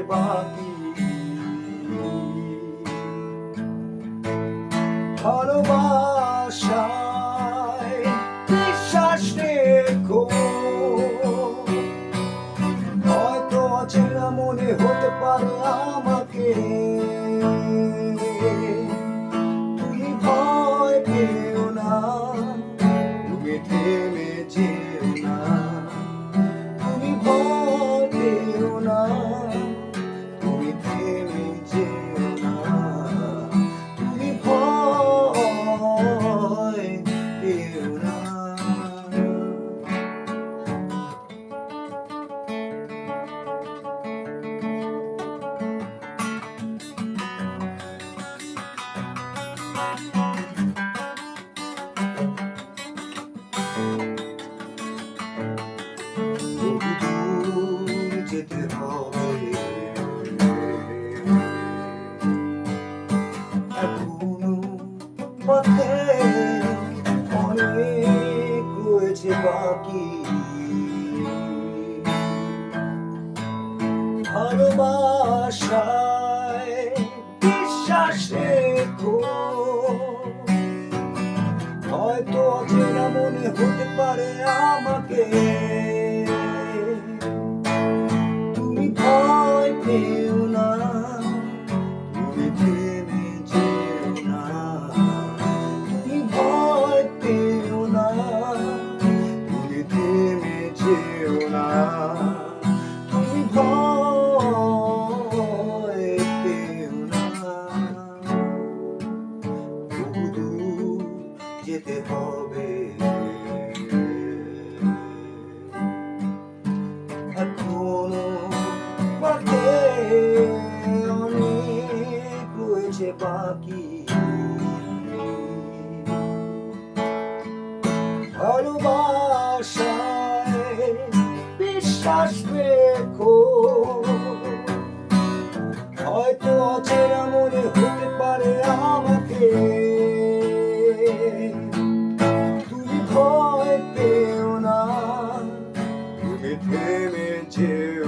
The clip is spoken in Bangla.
বাকি। ভালোবাসায় বিশ্বাস রেখো, হয়তো অচেনা মনে হতে পারে আমাকে। তুমি ভয় পেও না, তুমি থেমে যেও না। তুমি ভয় পেও না, তুমি থেমে যেও না। তুমি ভয় পেও না। বহুদূর যেতে হবে, এখনো পথে অনেক রয়েছে বাকি। ভালোবাসায় বিশ্বাস রেখো, হয়তো অচেনা মনে হতে পারে আমাকে। তুমি ভয় পেও না, তুমি থেমে যেও না। তুমি ভয় পেও না, তুমি থেমে যেও না। তুমি ভয় পেও না। বহুদূর যেতে হবে, এখনো পথে অনেক রয়েছে বাকি। ভালোবাসায় বিশ্বাস রেখো, হয়তো অচেনা মনে হতে পারে আমাকে। তুমি ভয় পেও না, তুমি থেমে যেও